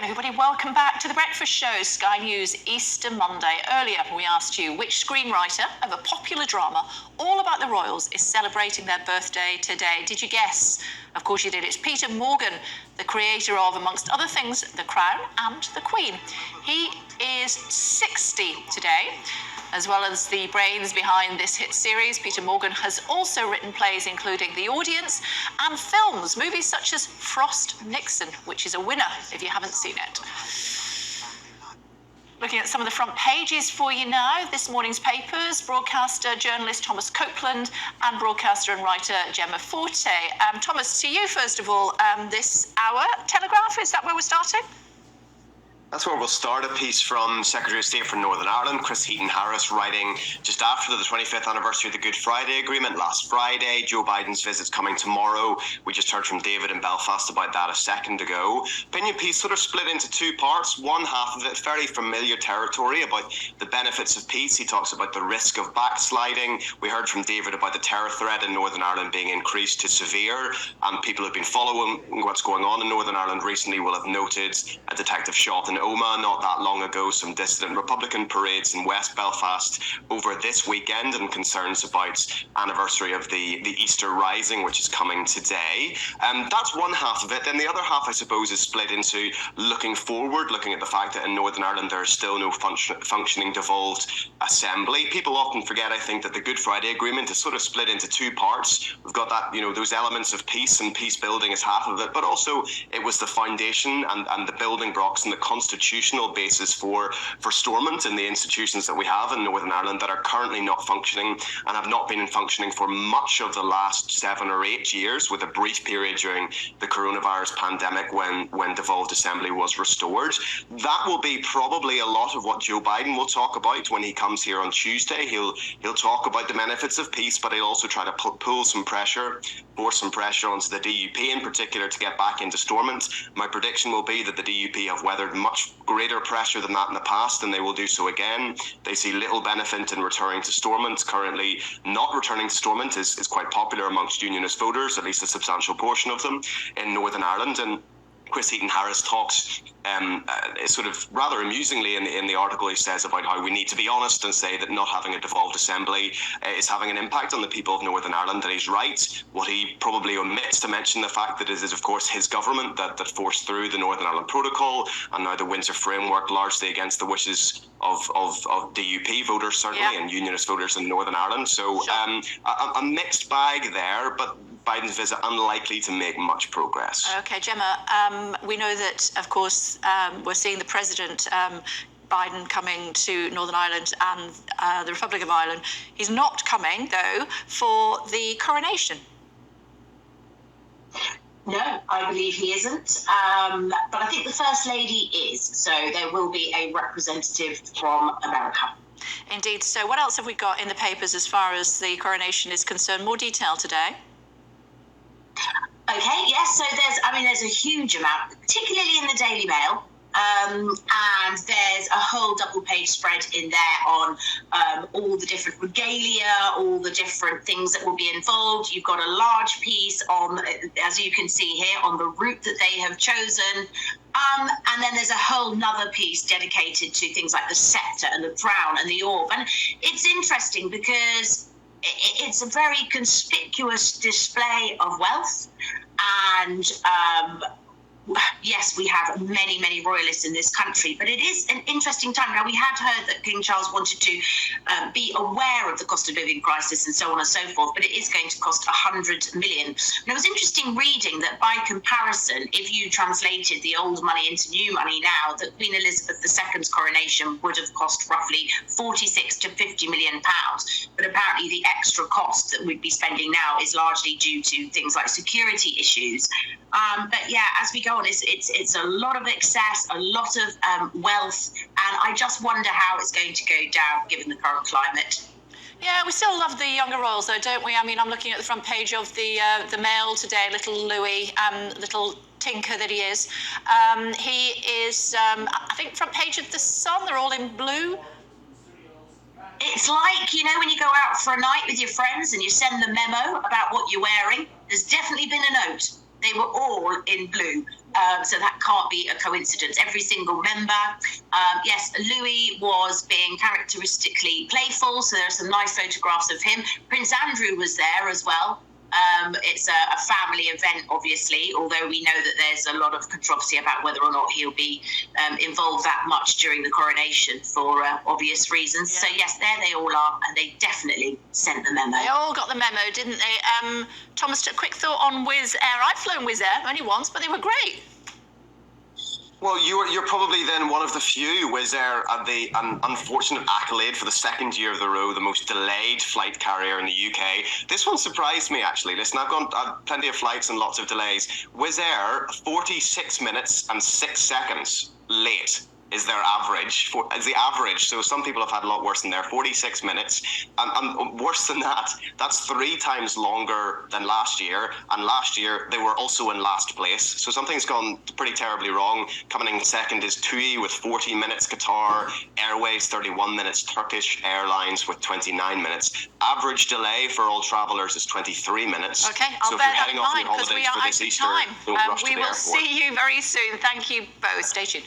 afternoon, everybody. Welcome back to The Breakfast Show, Sky News Easter Monday. Earlier, we asked you which screenwriter of a popular drama all about the royals is celebrating their birthday today. Did you guess? Of course you did. It's Peter Morgan, the creator of, amongst other things, The Crown and The Queen. He is 60 today. As well as the brains behind this hit series, Peter Morgan has also written plays including The Audience and films, movies such as Frost Nixon, which is a winner if you haven't seen it. Looking at some of the front pages for you now, this morning's papers, broadcaster, journalist Thomas Copeland and broadcaster and writer Gemma Forte. Thomas, to you first of all, this hour, Telegraph, is that where we're starting? That's where we'll start. A piece from Secretary of State for Northern Ireland, Chris Heaton-Harris, writing just after the 25th anniversary of the Good Friday Agreement last Friday. Joe Biden's visit's coming tomorrow. We just heard from David in Belfast about that a second ago. Opinion piece sort of split into two parts. One half of it, very familiar territory about the benefits of peace. He talks about the risk of backsliding. We heard from David about the terror threat in Northern Ireland being increased to severe. And people who've been following what's going on in Northern Ireland recently will have noted a detective shot in Omagh not that long ago, some dissident Republican parades in West Belfast over this weekend, and concerns about anniversary of the Easter Rising, which is coming today. That's one half of it. Then the other half, I suppose, is split into looking forward, looking at the fact that in Northern Ireland there is still no functioning devolved assembly. People often forget, I think, that the Good Friday Agreement is sort of split into two parts. We've got that, those elements of peace, and peace building is half of it, but also it was the foundation and the building blocks and the constitutional basis for Stormont and the institutions that we have in Northern Ireland that are currently not functioning and have not been functioning for much of the last 7 or 8 years, with a brief period during the coronavirus pandemic when devolved assembly was restored. That will be probably a lot of what Joe Biden will talk about when he comes here on Tuesday. He'll talk about the benefits of peace, but he'll also try to force some pressure onto the DUP in particular to get back into Stormont. My prediction will be that the DUP have weathered much greater pressure than that in the past, and they will do so again. They see little benefit in returning to Stormont. Currently, not returning to Stormont is quite popular amongst Unionist voters, at least a substantial portion of them in Northern Ireland. And Chris Heaton-Harris talks sort of rather amusingly in the article. He says about how we need to be honest and say that not having a devolved assembly is having an impact on the people of Northern Ireland, and he's right. What he probably omits to mention the fact that it is, of course, his government that forced through the Northern Ireland Protocol and now the Windsor Framework, largely against the wishes of DUP voters, certainly, and Unionist voters in Northern Ireland. So a mixed bag there, but Biden's visit unlikely to make much progress. Okay, Gemma, we know that, of course, we're seeing the President Biden coming to Northern Ireland and the Republic of Ireland. He's not coming, though, for the coronation. No, I believe he isn't. But I think the First Lady is. So there will be a representative from America. Indeed. So what else have we got in the papers as far as the coronation is concerned? More detail today. Okay, yes, so there's a huge amount, particularly in the Daily Mail, and there's a whole double-page spread in there on all the different regalia, all the different things that will be involved. You've got a large piece on, as you can see here, on the route that they have chosen, and then there's a whole nother piece dedicated to things like the sceptre and the crown and the orb. And it's interesting because it's a very conspicuous display of wealth, and yes, we have many, many royalists in this country, but it is an interesting time. Now, we had heard that King Charles wanted to be aware of the cost of living crisis and so on and so forth, but it is going to cost 100 million. And it was interesting reading that by comparison, if you translated the old money into new money now, that Queen Elizabeth II's coronation would have cost roughly 46 to 50 million pounds. But apparently the extra cost that we'd be spending now is largely due to things like security issues. But yeah, as we go on, it's a lot of excess, a lot of wealth, and I just wonder how it's going to go down given the current climate. Yeah, we still love the younger royals, though, don't we? I mean, I'm looking at the front page of the Mail today. Little Louis, little tinker that he is. He is, I think, front page of the Sun. They're all in blue. It's like, when you go out for a night with your friends and you send the memo about what you're wearing. There's definitely been a note. They were all in blue. So that can't be a coincidence. Every single member. Yes, Louis was being characteristically playful, so there are some nice photographs of him. Prince Andrew was there as well. It's a family event, obviously, although we know that there's a lot of controversy about whether or not he'll be involved that much during the coronation for obvious reasons. Yeah. So, yes, there they all are, and they definitely sent the memo. They all got the memo, didn't they? Thomas, a quick thought on Wizz Air. I've flown Wizz Air only once, but they were great. Well, you're probably then one of the few. Wizz Air had the unfortunate accolade for the second year of the row, the most delayed flight carrier in the UK. This one surprised me, actually. Listen, I've plenty of flights and lots of delays. Wizz Air, 46 minutes and 6 seconds late is their average. Is the average. So some people have had a lot worse than there. 46 minutes, and worse than that. That's 3 times longer than last year. And last year they were also in last place. So something's gone pretty terribly wrong. Coming in second is TUI with 40 minutes. Qatar Airways 31 minutes. Turkish Airlines with 29 minutes. Average delay for all travellers is 23 minutes. Okay, I'll so bear if you're heading that off in on mind because we holidays are for out this of Easter, time. don't rush to We the will airport. see you very soon. Thank you both. Stay tuned.